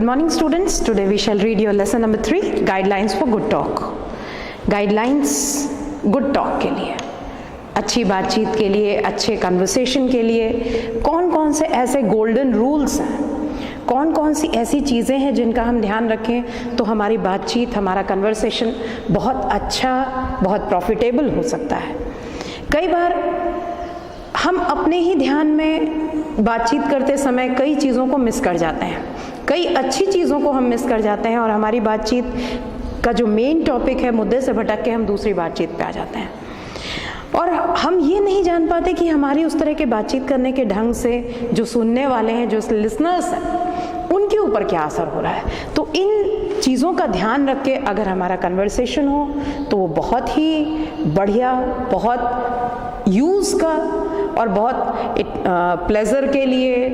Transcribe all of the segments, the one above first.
Good morning students, today we shall read your lesson number 3, guidelines for good talk. Guidelines good talk के लिए, अच्छी बातचीत के लिए, अच्छे कन्वर्सेशन के लिए कौन कौन से ऐसे गोल्डन रूल्स हैं, कौन कौन सी ऐसी चीज़ें हैं जिनका हम ध्यान रखें तो हमारी बातचीत, हमारा कन्वर्सेशन बहुत अच्छा, बहुत प्रॉफिटेबल हो सकता है। कई बार हम अपने ही ध्यान में बातचीत करते समय कई चीज़ों को मिस कर जाते हैं, कई अच्छी चीज़ों को हम मिस कर जाते हैं और हमारी बातचीत का जो मेन टॉपिक है मुद्दे से भटक के हम दूसरी बातचीत पे आ जाते हैं और हम ये नहीं जान पाते कि हमारी उस तरह के बातचीत करने के ढंग से जो सुनने वाले हैं, जो लिसनर्स हैं, उनके ऊपर क्या असर हो रहा है। तो इन चीज़ों का ध्यान रख के अगर हमारा कन्वर्सेशन हो तो वो बहुत ही बढ़िया, बहुत यूज़ का और बहुत प्लेजर के लिए,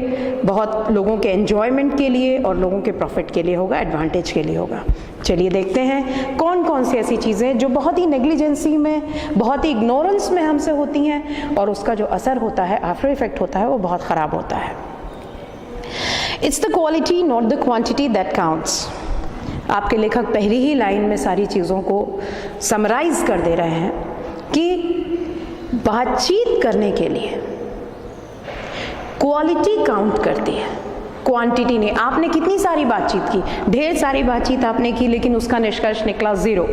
बहुत लोगों के एन्जॉयमेंट के लिए और लोगों के प्रॉफिट के लिए होगा, एडवांटेज के लिए होगा। चलिए देखते हैं कौन कौन सी ऐसी चीज़ें जो बहुत ही नेग्लिजेंसी में, बहुत ही इग्नोरेंस में हमसे होती हैं और उसका जो असर होता है, आफ्टर इफेक्ट होता है, वो बहुत ख़राब होता है। It's the quality not the quantity that counts. आपके लेखक पहली ही लाइन में सारी चीज़ों को समराइज कर दे रहे हैं कि बातचीत करने के लिए क्वालिटी काउंट करती है, क्वांटिटी नहीं। आपने कितनी सारी बातचीत की, ढेर सारी बातचीत आपने की, लेकिन उसका निष्कर्ष निकला 0,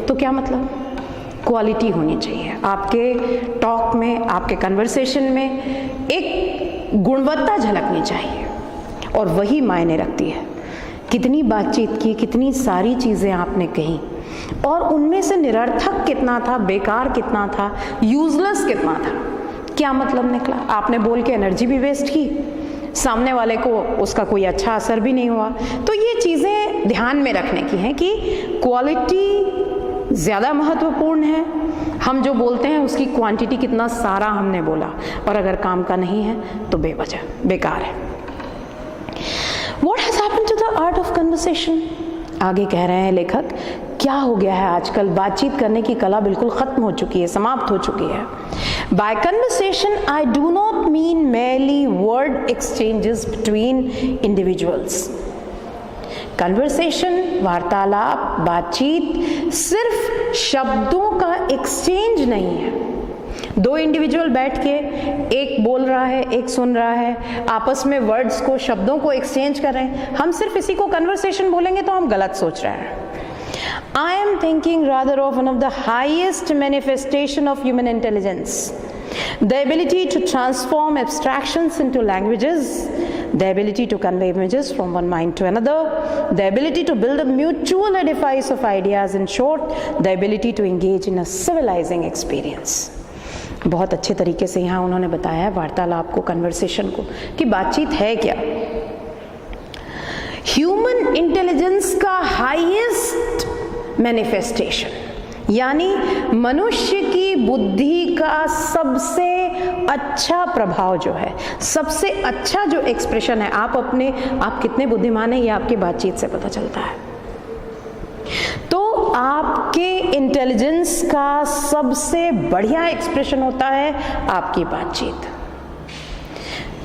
तो क्या मतलब? क्वालिटी होनी चाहिए आपके टॉक में, आपके कन्वर्सेशन में एक गुणवत्ता झलकनी चाहिए और वही मायने रखती है। कितनी बातचीत की, कितनी सारी चीज़ें आपने कही और उनमें से निरर्थक कितना था, बेकार कितना था, यूजलेस कितना था, क्या मतलब निकला? आपने बोल के एनर्जी भी वेस्ट की, सामने वाले को उसका कोई अच्छा असर भी नहीं हुआ। तो ये चीज़ें ध्यान में रखने की हैं कि क्वालिटी ज़्यादा महत्वपूर्ण है। हम जो बोलते हैं उसकी क्वांटिटी कितना सारा हमने बोला और अगर काम का नहीं है तो बेवजह, बेकार है। What has happened to the art of conversation? आगे कह रहे हैं लेखक, क्या हो गया है आजकल? बातचीत करने की कला बिल्कुल खत्म हो चुकी है, समाप्त हो चुकी है। By conversation, I do not mean merely word exchanges between individuals. Conversation, वार्तालाप, बातचीत सिर्फ शब्दों का एक्सचेंज नहीं है। दो इंडिविजुअल बैठ के, एक बोल रहा है, एक सुन रहा है, आपस में वर्ड्स को, शब्दों को एक्सचेंज कर रहे हैं। हम सिर्फ इसी को कन्वर्सेशन बोलेंगे तो हम गलत सोच रहे हैं। I am thinking rather of one of the highest manifestation of human intelligence, the ability to transform abstractions into languages, the ability to convey images from one mind to another, the ability to build a mutual edifice of ideas, in short, the ability to engage in a civilizing experience. बहुत अच्छे तरीके से यहाँ उन्होंने बताया है वार्तालाप को, कन्वर्सेशन को, कि बातचीत है क्या। ह्यूमन इंटेलिजेंस का हाईएस्ट मैनिफेस्टेशन, यानी मनुष्य की बुद्धि का सबसे अच्छा प्रभाव जो है, सबसे अच्छा जो एक्सप्रेशन है, आप कितने बुद्धिमान हैं ये आपकी बातचीत से पता चलता है। तो आपके इंटेलिजेंस का सबसे बढ़िया एक्सप्रेशन होता है आपकी बातचीत।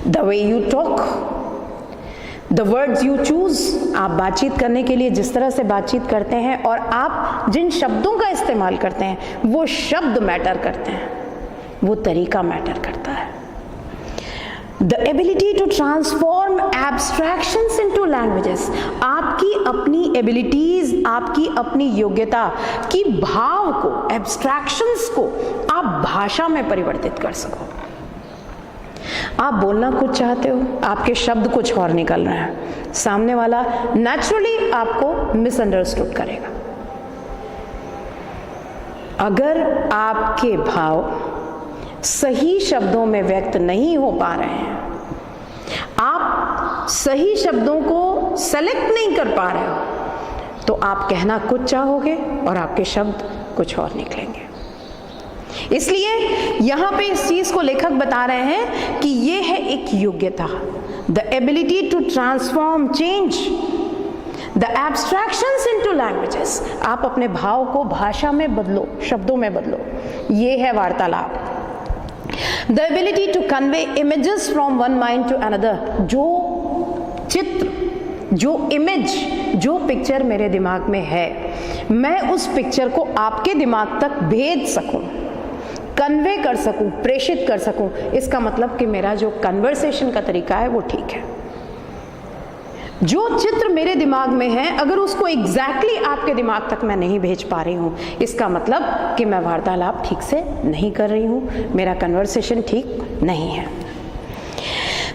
The way you talk, the words you choose. आप बातचीत करने के लिए जिस तरह से बातचीत करते हैं और आप जिन शब्दों का इस्तेमाल करते हैं, वो शब्द मैटर करते हैं, वो तरीका मैटर करता है। The ability to transform abstractions into languages. आपकी अपनी एबिलिटीज, आपकी अपनी योग्यता की भाव को, एब्स्ट्रैक्शंस को आप भाषा में परिवर्तित कर सको। आप बोलना कुछ चाहते हो, आपके शब्द कुछ और निकल रहे हैं, सामने वाला नेचुरली आपको मिसअंडरस्टूड करेगा। अगर आपके भाव सही शब्दों में व्यक्त नहीं हो पा रहे हैं, आप सही शब्दों को सेलेक्ट नहीं कर पा रहे हो, तो आप कहना कुछ चाहोगे और आपके शब्द कुछ और निकलेंगे। इसलिए यहां पे इस चीज को लेखक बता रहे हैं कि ये है एक योग्यता, the ability to transform change the abstractions into languages. आप अपने भाव को भाषा में बदलो, शब्दों में बदलो, ये है वार्तालाप। The ability to convey images from one mind to another, जो चित्र जो इमेज, जो पिक्चर मेरे दिमाग में है, मैं उस पिक्चर को आपके दिमाग तक भेज सकूं, कन्वे कर सकूं, प्रेषित कर सकूं, इसका मतलब कि मेरा जो कन्वर्सेशन का तरीका है वो ठीक है। जो चित्र मेरे दिमाग में है अगर उसको एग्जैक्टली आपके दिमाग तक मैं नहीं भेज पा रही हूं, इसका मतलब कि मैं वार्तालाप ठीक से नहीं कर रही हूं, मेरा कन्वर्सेशन ठीक नहीं है।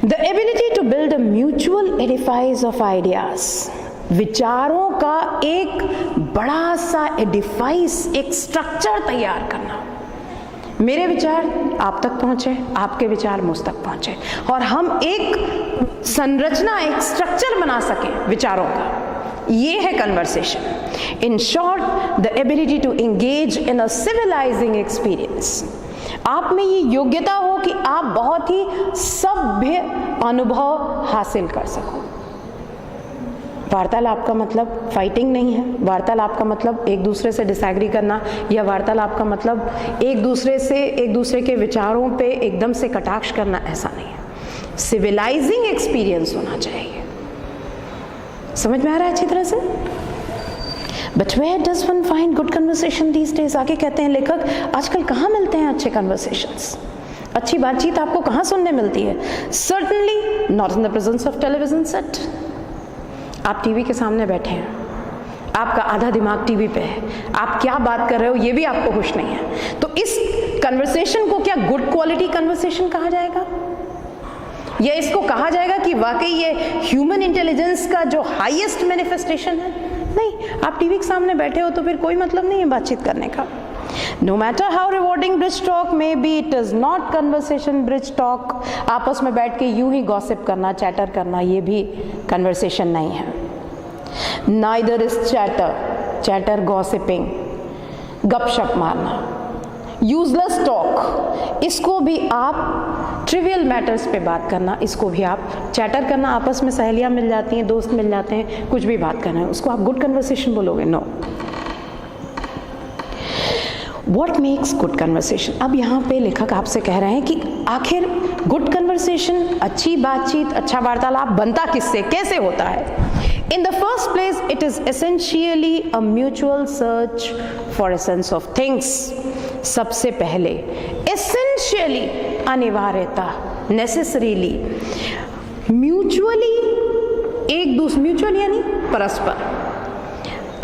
The ability to build a mutual edifice of ideas, विचारों का एक बड़ा सा एडिफाइस, एक स्ट्रक्चर तैयार करना। मेरे विचार आप तक पहुंचे, आपके विचार मुझ तक पहुंचे, और हम एक संरचना, एक स्ट्रक्चर बना सकें विचारों का, ये है conversation. In short, the ability to engage in a civilizing experience. आप में ये योग्यता हो कि आप बहुत ही सभ्य अनुभव हासिल कर सको। वार्तालाप का मतलब फाइटिंग नहीं है, वार्तालाप का मतलब एक दूसरे से डिसएग्री करना, या वार्तालाप का मतलब एक दूसरे के विचारों पे एकदम से कटाक्ष करना, ऐसा नहीं है। सिविलाइजिंग एक्सपीरियंस होना चाहिए। समझ में आ रहा है अच्छी तरह से? But where does one find good conversation these days? आगे कहते हैं लेखक, आजकल कहाँ मिलते हैं अच्छे कन्वर्सेशंस, अच्छी बातचीत आपको कहाँ सुनने मिलती है? Certainly not in the presence of television set. आप टीवी के सामने बैठे हैं, आपका आधा दिमाग टीवी पे है, आप क्या बात कर रहे हो ये भी आपको होश नहीं है, तो इस कन्वर्सेशन को क्या गुड क्वालिटी कन्वर्सेशन कहा जाएगा? या इसको कहा जाएगा कि वाकई ये ह्यूमन इंटेलिजेंस का जो हाईएस्ट मैनिफेस्टेशन है? नहीं, आप टीवी के सामने बैठे हो तो फिर कोई मतलब नहीं है बातचीत करने का। No matter how rewarding bridge talk may be, it is not conversation bridge talk. आपस में बैठ के यूं ही गॉसिप करना, चैटर करना, ये भी कन्वर्सेशन नहीं है। Neither is chatter gossiping, गपशप मारना, यूजलेस टॉक, इसको भी आप ट्रिवियल मैटर्स पे बात करना, इसको भी आप चैटर करना, आपस में सहेलियां मिल जाती हैं, दोस्त मिल जाते हैं, कुछ भी बात करना है, उसको आप गुड कन्वर्सेशन बोलोगे? No. What makes good conversation? अब यहाँ पे लेखक आपसे कह रहे हैं कि आखिर गुड कन्वर्सेशन, अच्छी बातचीत, अच्छा वार्तालाप बनता किससे, कैसे होता है? In the first place, it is essentially a mutual search for a sense of things. सबसे पहले essentially, अनिवार्यता, necessarily, mutually, एक दूसरे, mutual यानी परस्पर,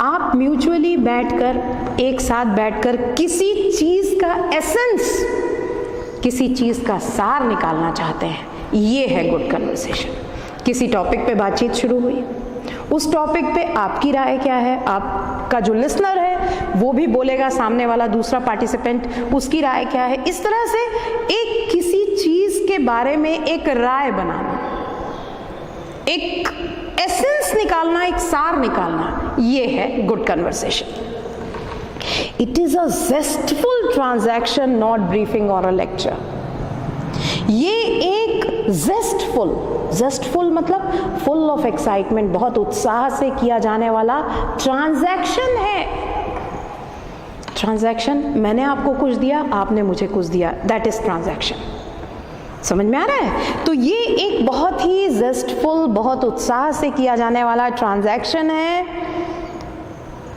आप म्यूचुअली बैठकर, एक साथ बैठकर किसी चीज का एसेंस, किसी चीज का सार निकालना चाहते हैं, ये है गुड कन्वर्सेशन। किसी टॉपिक पे बातचीत शुरू हुई, उस टॉपिक पे आपकी राय क्या है, आपका जो लिसनर है वो भी बोलेगा, सामने वाला दूसरा पार्टिसिपेंट उसकी राय क्या है, इस तरह से एक किसी चीज के बारे में एक राय बनाना, एक एसेंस निकालना, एक सार निकालना, ये है good conversation. It is a jestful transaction, not briefing or a lecture. ये एक जेस्टफुल मतलब फुल ऑफ एक्साइटमेंट, बहुत उत्साह से किया जाने वाला ट्रांजैक्शन है। ट्रांजैक्शन, मैंने आपको कुछ दिया, आपने मुझे कुछ दिया, दैट इज ट्रांजैक्शन। समझ में आ रहा है? तो ये एक बहुत ही जेस्टफुल, बहुत उत्साह से किया जाने वाला ट्रांजैक्शन है,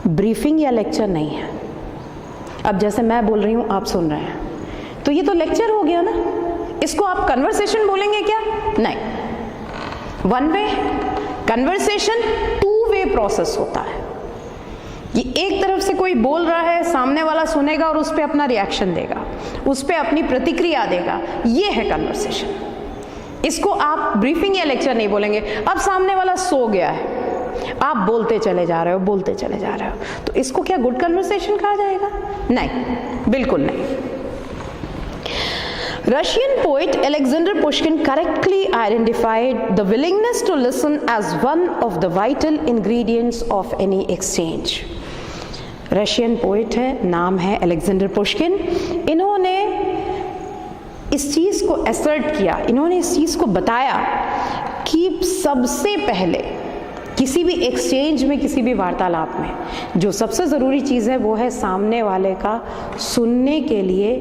ब्रीफिंग या लेक्चर नहीं है। अब जैसे मैं बोल रही हूं, आप सुन रहे हैं, तो ये तो लेक्चर हो गया ना, इसको आप कन्वर्सेशन बोलेंगे क्या? नहीं। One way conversation, two way process होता है। ये एक तरफ से कोई बोल रहा है, सामने वाला सुनेगा और उस पर अपना रिएक्शन देगा, उस पर अपनी प्रतिक्रिया देगा, ये है कन्वर्सेशन। इसको आप ब्रीफिंग या लेक्चर नहीं बोलेंगे। अब सामने वाला सो गया है, आप बोलते चले जा रहे हो, तो इसको क्या गुड कन्वर्सेशन कहा जाएगा? नहीं, बिल्कुल नहीं। Russian poet Alexander Pushkin correctly identified the willingness to listen as one of the vital ingredients of any exchange. Russian poet है, नाम है अलेक्जेंडर पुश्किन। इन्होंने इस चीज़ को असर्ट किया, इन्होंने इस चीज़ को बताया कि सबसे पहले किसी भी एक्सचेंज में, किसी भी वार्तालाप में जो सबसे ज़रूरी चीज़ है वो है सामने वाले का सुनने के लिए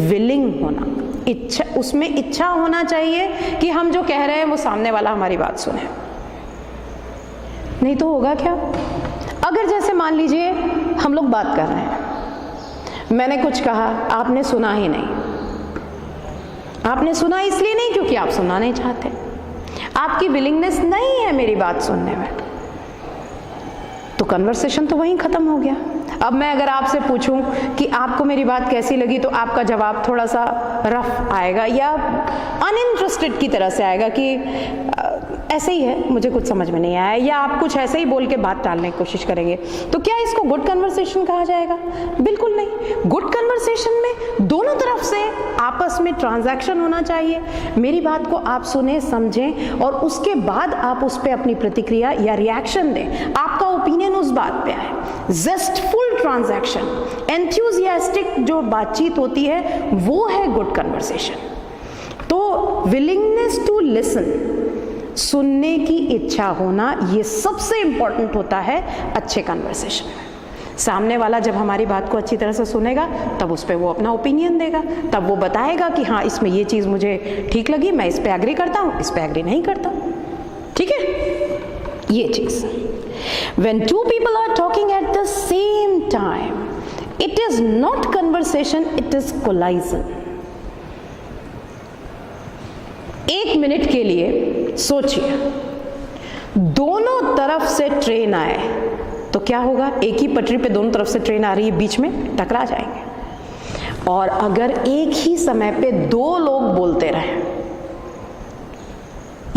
विलिंग होना, इच्छा, उसमें इच्छा होना चाहिए कि हम जो कह रहे हैं वो सामने वाला हमारी बात सुने। नहीं तो होगा क्या? अगर जैसे मान लीजिए हम लोग बात कर रहे हैं, मैंने कुछ कहा, आपने सुना ही नहीं। आपने सुना इसलिए नहीं क्योंकि आप सुनना नहीं चाहते, आपकी विलिंगनेस नहीं है मेरी बात सुनने में, तो कन्वर्सेशन तो वहीं खत्म हो गया। अब मैं अगर आपसे पूछूं कि आपको मेरी बात कैसी लगी, तो आपका जवाब थोड़ा सा रफ आएगा या अनइंटरेस्टेड की तरह से आएगा कि ऐसे ही है, मुझे कुछ समझ में नहीं आया, या आप कुछ ऐसे ही बोल के बात टालने की कोशिश करेंगे। तो क्या इसको गुड कन्वर्सेशन कहा जाएगा? बिल्कुल नहीं। गुड कन्वर्सेशन में दोनों तरफ से आपस में ट्रांजैक्शन होना चाहिए। मेरी बात को आप सुने, समझें और उसके बाद आप उस पर अपनी प्रतिक्रिया या रिएक्शन दें, आपका ओपिनियन उस बात पे आए। जेस्टफुल ट्रांजैक्शन, एंथुसियास्टिक जो बातचीत होती है वो है गुड कन्वर्सेशन। तो विलिंगनेस टू लिसन, सुनने की इच्छा होना, ये सबसे इंपॉर्टेंट होता है अच्छे कन्वर्सेशन में। सामने वाला जब हमारी बात को अच्छी तरह से सुनेगा तब उस पर वो अपना ओपिनियन देगा, तब वो बताएगा कि हाँ इसमें ये चीज़ मुझे ठीक लगी, मैं इस पे एग्री करता हूँ, इस पे एग्री नहीं करता। ठीक है, ये चीज़। When two people are talking at the same time, it is not conversation, it is collision. 1 minute के लिए सोचिए, दोनों तरफ से ट्रेन आए तो क्या होगा? एक ही पटरी पे दोनों तरफ से ट्रेन आ रही है, बीच में टकरा जाएंगे। और अगर एक ही समय पे 2 लोग बोलते रहे,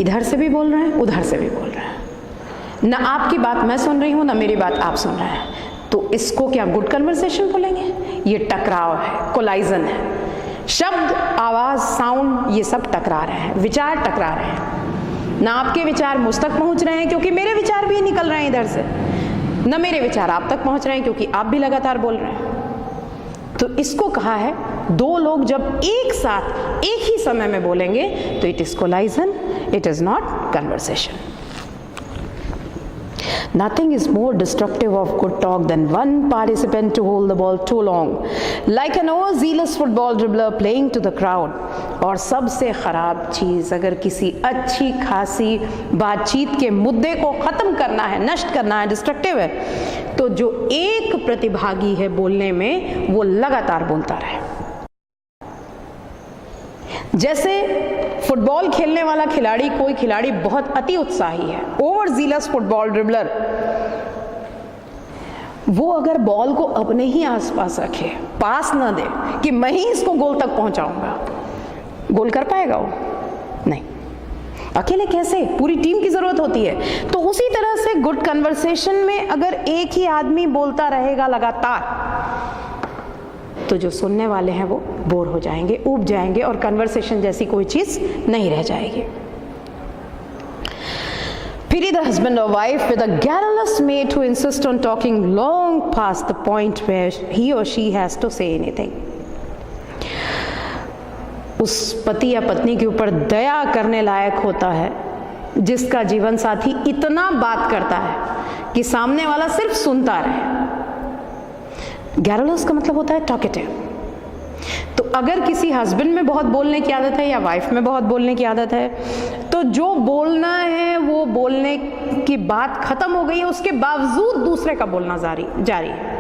इधर से भी बोल रहे हैं, उधर से भी बोल रहे हैं, ना आपकी बात मैं सुन रही हूं, ना मेरी बात आप सुन रहे हैं, तो इसको क्या गुड कन्वर्सेशन बोलेंगे? ये टकराव है, कोलाइजन है। शब्द, आवाज, साउंड, ये सब टकरा रहे हैं, विचार टकरा रहे हैं। ना आपके विचार मुझ तक पहुंच रहे हैं क्योंकि मेरे विचार भी निकल रहे हैं इधर से, ना मेरे विचार आप तक पहुंच रहे हैं क्योंकि आप भी लगातार बोल रहे हैं। तो इसको कहा है, 2 लोग जब एक साथ एक ही समय में बोलेंगे तो it is collision, it is not conversation. Nothing is more destructive of good talk than one participant to hold the ball too long, like an overzealous football dribbler playing to the crowd. और सबसे खराब चीज़, अगर किसी अच्छी खासी बातचीत के मुद्दे को ख़त्म करना है, नष्ट करना है, डिस्ट्रक्टिव है, तो जो एक प्रतिभागी है बोलने में, वो लगातार बोलता रहे। जैसे फुटबॉल खेलने वाला खिलाड़ी, कोई खिलाड़ी बहुत अति उत्साही है, ओवर जीलस फुटबॉल ड्रिबलर, वो अगर बॉल को अपने ही आसपास रखे, पास ना दे कि मैं ही इसको गोल तक पहुंचाऊंगा, गोल कर पाएगा वो? नहीं। अकेले कैसे? पूरी टीम की जरूरत होती है। तो उसी तरह से गुड कन्वर्सेशन में अगर एक ही आदमी बोलता रहेगा लगातार, तो जो सुनने वाले हैं वो बोर हो जाएंगे, ऊब जाएंगे और कन्वर्सेशन जैसी कोई चीज नहीं रह जाएगी। Pity the husband or wife with a garrulous mate who insists on talking long past the point where he or she has to say anything. उस पति या पत्नी के ऊपर दया करने लायक होता है जिसका जीवन साथी इतना बात करता है कि सामने वाला सिर्फ सुनता रहे। गैरलस का मतलब होता है टॉकेटिव। तो अगर किसी हस्बैंड में बहुत बोलने की आदत है या वाइफ में बहुत बोलने की आदत है, तो जो बोलना है वो बोलने की बात खत्म हो गई है, उसके बावजूद दूसरे का बोलना जारी है,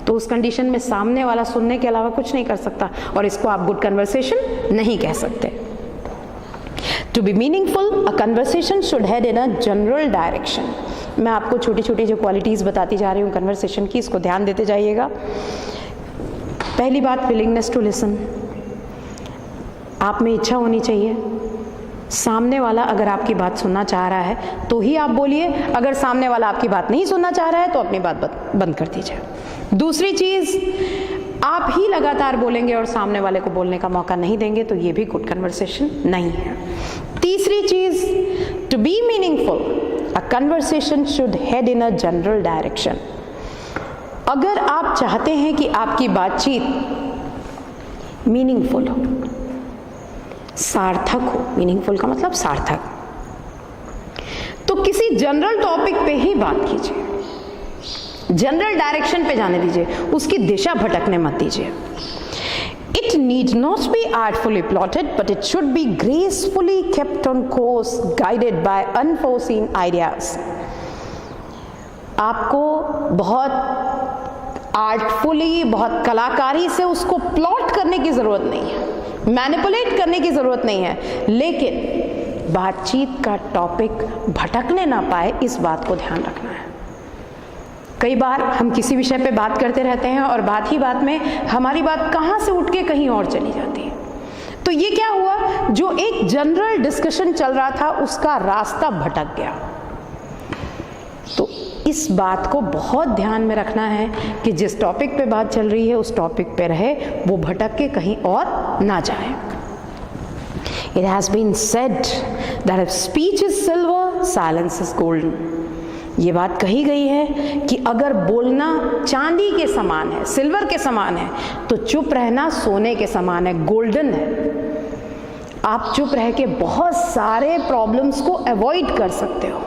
तो उस कंडीशन में सामने वाला सुनने के अलावा कुछ नहीं कर सकता और इसको आप गुड कन्वर्सेशन नहीं कह सकते। To be meaningful, a conversation should head in a general direction. मैं आपको छोटी छोटी जो क्वालिटीज़ बताती जा रही हूँ कन्वर्सेशन की, इसको ध्यान देते जाइएगा। पहली बात, विलिंगनेस टू लिसन। आप में इच्छा होनी चाहिए। सामने वाला अगर आपकी बात सुनना चाह रहा है तो ही आप बोलिए, अगर सामने वाला आपकी बात नहीं सुनना चाह रहा है तो अपनी बात बंद कर दीजिए। दूसरी चीज़, आप ही लगातार बोलेंगे और सामने वाले को बोलने का मौका नहीं देंगे तो ये भी गुड कन्वर्सेशन नहीं है। तीसरी चीज़, to be meaningful, a conversation should head in a general direction. अगर आप चाहते हैं कि आपकी बातचीत मीनिंगफुल हो, सार्थक हो, मीनिंगफुल का मतलब सार्थक, तो किसी जनरल टॉपिक पे ही बात कीजिए, जनरल डायरेक्शन पे जाने दीजिए, उसकी दिशा भटकने मत दीजिए। It need not be artfully plotted, but it should be gracefully kept on course, guided by unforeseen ideas. आपको बहुत आर्टफुली, बहुत कलाकारी से उसको प्लॉट करने की ज़रूरत नहीं है, मैनिपुलेट करने की ज़रूरत नहीं है, लेकिन बातचीत का टॉपिक भटकने ना पाए, इस बात को ध्यान रखना है। कई बार हम किसी विषय पे बात करते रहते हैं और बात ही बात में हमारी बात कहाँ से उठ के कहीं और चली जाती है। तो ये क्या हुआ, जो एक जनरल डिस्कशन चल रहा था उसका रास्ता भटक गया। तो इस बात को बहुत ध्यान में रखना है कि जिस टॉपिक पे बात चल रही है उस टॉपिक पे रहे, वो भटक के कहीं और ना जाए। It has been said that if speech is silver, silence is golden. ये बात कही गई है कि अगर बोलना चांदी के समान है, सिल्वर के समान है, तो चुप रहना सोने के समान है, गोल्डन है। आप चुप रह के बहुत सारे प्रॉब्लम्स को अवॉइड कर सकते हो।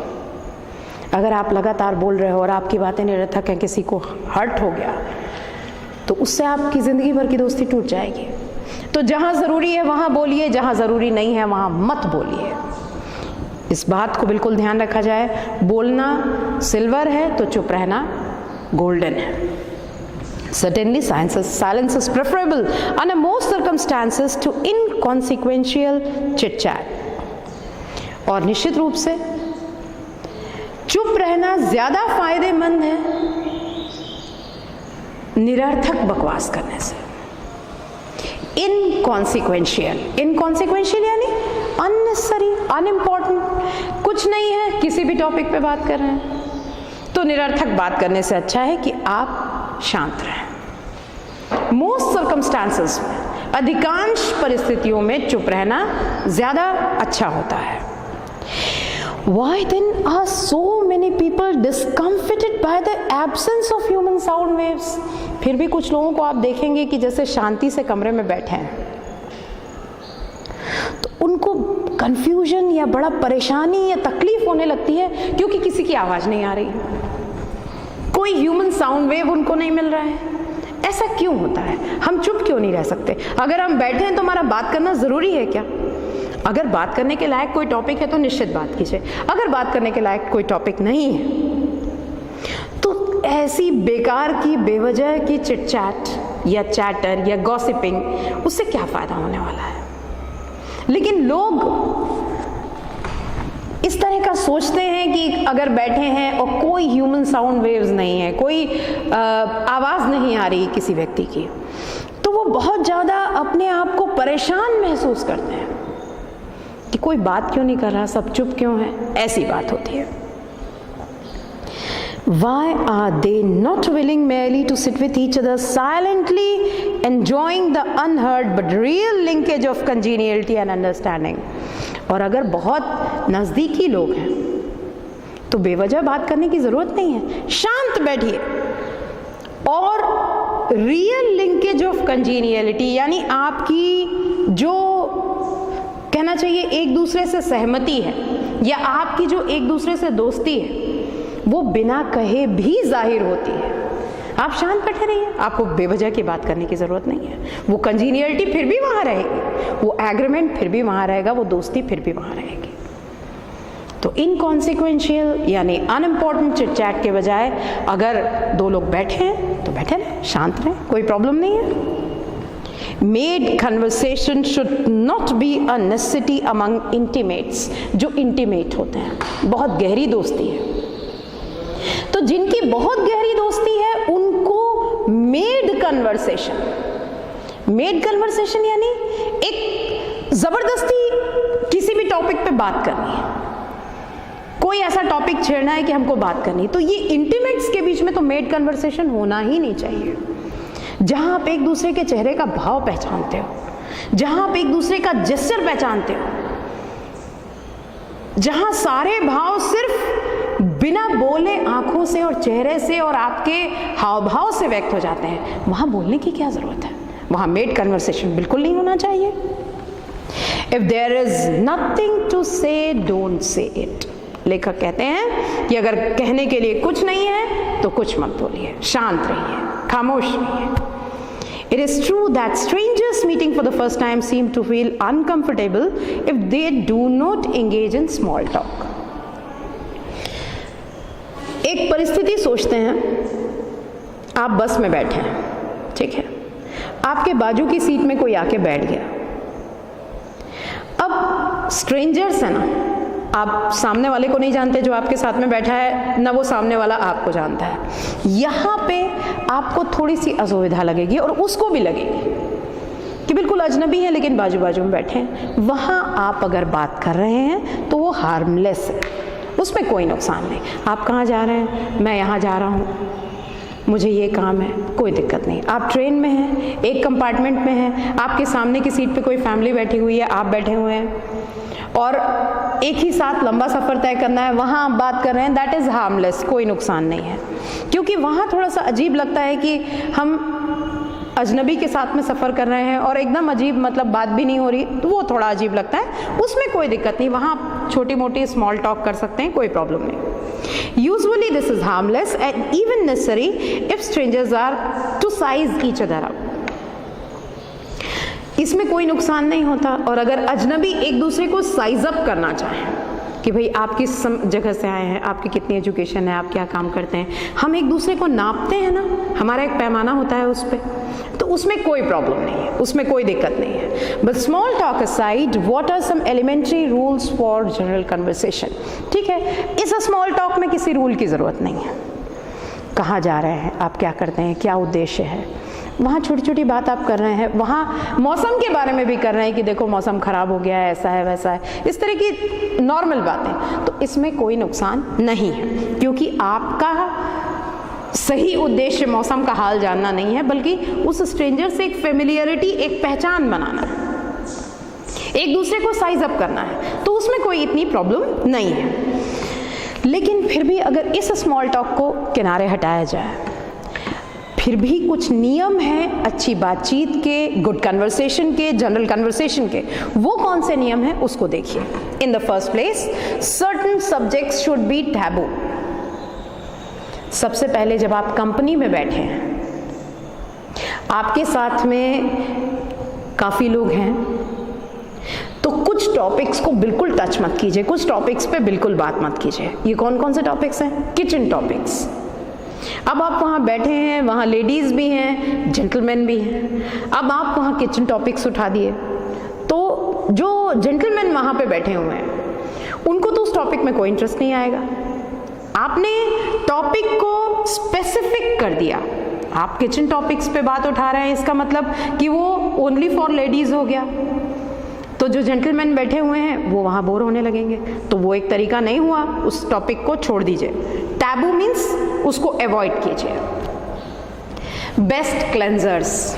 अगर आप लगातार बोल रहे हो और आपकी बातें निरर्थक हैं, किसी को हर्ट हो गया, तो उससे आपकी ज़िंदगी भर की दोस्ती टूट जाएगी। तो जहाँ ज़रूरी है वहाँ बोलिए, जहाँ ज़रूरी नहीं है वहाँ मत बोलिए। इस बात को बिल्कुल ध्यान रखा जाए। बोलना सिल्वर है तो चुप रहना गोल्डन है। Certainly, silence is preferable under most circumstances to inconsequential chit-chat। और निश्चित रूप से चुप रहना ज़्यादा फायदेमंद है निरर्थक बकवास करने से। इनकॉन्सिक्वेंशियल यानी अननेसेसरी, अनइम्पॉर्टेंट, कुछ नहीं है, किसी भी टॉपिक पे बात कर रहे हैं, तो निरर्थक बात करने से अच्छा है कि आप शांत रहें। मोस्ट सर्कमस्टांसेस में, अधिकांश परिस्थितियों में चुप रहना ज़्यादा अच्छा होता है। Why then are so many people discomfited by the absence of human sound waves? फिर भी कुछ लोगों को आप देखेंगे कि जैसे शांति से कमरे में बैठे हैं, तो उनको कंफ्यूजन या बड़ा परेशानी या तकलीफ होने लगती है क्योंकि किसी की आवाज़ नहीं आ रही, कोई ह्यूमन साउंड वेव उनको नहीं मिल रहा है। ऐसा क्यों होता है? हम चुप क्यों नहीं रह सकते? अगर हम बैठे हैं तो हमारा बात करना ज़रूरी है क्या? अगर बात करने के लायक कोई टॉपिक है तो निश्चित बात कीजिए। अगर बात करने के लायक कोई टॉपिक नहीं है तो ऐसी बेकार की, बेवजह की चिट चैट या चैटर या गॉसिपिंग, उससे क्या फ़ायदा होने वाला है? लेकिन लोग इस तरह का सोचते हैं कि अगर बैठे हैं और कोई ह्यूमन साउंड वेव्स नहीं है, कोई आवाज़ नहीं आ रही किसी व्यक्ति की, तो वो बहुत ज़्यादा अपने आप को परेशान महसूस करते हैं कि कोई बात क्यों नहीं कर रहा, सब चुप क्यों है, ऐसी बात होती है। Why are they not willing merely to sit with each other silently, enjoying the unheard but real linkage of congeniality and understanding? और अगर बहुत नज़दीकी लोग हैं तो बेवजह बात करने की ज़रूरत नहीं है, शांत बैठिए और रियल लिंकेज ऑफ कंजीनियलिटी, यानी आपकी जो कहना चाहिए एक दूसरे से सहमति है या आपकी जो एक दूसरे से दोस्ती है, वो बिना कहे भी जाहिर होती है। आप शांत बैठे रहिए, आपको बेवजह की बात करने की ज़रूरत नहीं है। वो कंजीनियलिटी फिर भी वहाँ रहेगी, वो एग्रीमेंट फिर भी वहाँ रहेगा, वो दोस्ती फिर भी वहाँ रहेगी। तो इनकॉन्सिक्वेंशियल यानी अनइम्पॉर्टेंट चिट चैट के बजाय अगर दो लोग बैठे हैं तो बैठे रहें, शांत रहें, कोई प्रॉब्लम नहीं है। Made conversation should not be a necessity among intimates। जो इंटीमेट होते हैं, बहुत गहरी दोस्ती है, तो जिनकी बहुत गहरी दोस्ती है उनको मेड कन्वर्सेशन यानी एक जबरदस्ती किसी भी टॉपिक पे बात करनी है, कोई ऐसा टॉपिक छेड़ना है कि हमको बात करनी है, तो ये इंटीमेट्स के बीच में तो मेड कन्वर्सेशन होना ही नहीं चाहिए। जहां आप एक दूसरे के चेहरे का भाव पहचानते हो, जहां आप एक दूसरे का जेस्चर पहचानते हो, जहां सारे भाव सिर्फ बिना बोले आंखों से और चेहरे से और आपके हाव भाव से व्यक्त हो जाते हैं, वहां बोलने की क्या जरूरत है? वहां मेड कन्वर्सेशन बिल्कुल नहीं होना चाहिए। If there is nothing to say, don't say it. लेखक कहते हैं कि अगर कहने के लिए कुछ नहीं है तो कुछ मत बोलिए, शांत रहिए, खामोश रहिए। It is true that strangers meeting for the first time seem to feel uncomfortable if they do not engage in small talk. एक परिस्थिति सोचते हैं, आप बस में बैठे हैं, ठीक है, आपके बाजू की सीट में कोई आके बैठ गया। अब स्ट्रेंजर्स है ना, आप सामने वाले को नहीं जानते जो आपके साथ में बैठा है, ना वो सामने वाला आपको जानता है। यहाँ पे आपको थोड़ी सी असुविधा लगेगी और उसको भी लगेगी कि बिल्कुल अजनबी है लेकिन बाजू बाजू में बैठे हैं। वहाँ आप अगर बात कर रहे हैं तो वो हार्मलेस है, उसमें कोई नुकसान नहीं। आप कहाँ जा रहे हैं? मैं यहाँ जा रहा हूँ, मुझे ये काम है, कोई दिक्कत नहीं। आप ट्रेन में हैं, एक कंपार्टमेंट में हैं, आपके सामने की सीट पे कोई फैमिली बैठी हुई है, आप बैठे हुए हैं और एक ही साथ लंबा सफ़र तय करना है, वहाँ आप बात कर रहे हैं, दैट इज़ हार्मलेस, कोई नुकसान नहीं है। क्योंकि वहाँ थोड़ा सा अजीब लगता है कि हम अजनबी के साथ में सफ़र कर रहे हैं और एकदम अजीब, मतलब बात भी नहीं हो रही, तो वो थोड़ा अजीब लगता है, उसमें कोई दिक्कत नहीं। वहाँ आप छोटी मोटी स्मॉल टॉक कर सकते हैं, कोई प्रॉब्लम नहीं। Usually this is harmless and even necessary if strangers are to size each other out. इसमें कोई नुकसान नहीं होता। और अगर अजनबी एक दूसरे को साइज अप करना चाहें कि भाई आप किस जगह से आए हैं, आपकी कितनी एजुकेशन है, आप क्या काम करते हैं, हम एक दूसरे को नापते हैं ना, हमारा एक पैमाना होता है उस पर, तो उसमें कोई प्रॉब्लम नहीं है, उसमें कोई दिक्कत नहीं है। But small talk aside, what are some elementary rules for general conversation? ठीक है, इस स्मॉल टॉक में किसी रूल की ज़रूरत नहीं है। कहाँ जा रहे हैं, आप क्या करते हैं, क्या उद्देश्य है, वहाँ छोटी छोटी बात आप कर रहे हैं। वहाँ मौसम के बारे में भी कर रहे हैं कि देखो मौसम ख़राब हो गया है, ऐसा है वैसा है, इस तरह की नॉर्मल बातें, तो इसमें कोई नुकसान नहीं है। क्योंकि आपका सही उद्देश्य मौसम का हाल जानना नहीं है, बल्कि उस स्ट्रेंजर से एक फेमिलियरिटी, एक पहचान बनाना है, एक दूसरे को साइज अप करना है, तो उसमें कोई इतनी प्रॉब्लम नहीं है। लेकिन फिर भी अगर इस स्मॉल टॉक को किनारे हटाया जाए, फिर भी कुछ नियम हैं अच्छी बातचीत के, गुड कन्वर्सेशन के, जनरल कन्वर्सेशन के। वो कौन से नियम हैं उसको देखिए। In the first place, certain subjects should be taboo. सबसे पहले जब आप कंपनी में बैठे हैं, आपके साथ में काफ़ी लोग हैं, तो कुछ टॉपिक्स को बिल्कुल टच मत कीजिए, कुछ टॉपिक्स पे बिल्कुल बात मत कीजिए। ये कौन कौन से टॉपिक्स हैं? Kitchen topics. अब आप वहाँ बैठे हैं, वहाँ लेडीज़ भी हैं, जेंटलमैन भी हैं। अब आप वहाँ किचन टॉपिक्स उठा दिए, तो जो जेंटलमैन वहाँ पे बैठे हुए हैं उनको तो उस टॉपिक में कोई इंटरेस्ट नहीं आएगा। आपने टॉपिक को स्पेसिफिक कर दिया, आप किचन टॉपिक्स पे बात उठा रहे हैं, इसका मतलब कि वो ओनली फॉर लेडीज़ हो गया, तो जो जेंटलमैन बैठे हुए हैं वो वहाँ बोर होने लगेंगे। तो वो एक तरीका नहीं हुआ, उस टॉपिक को छोड़ दीजिए। टैबू मीन्स उसको अवॉइड कीजिए। बेस्ट क्लेंजर्स,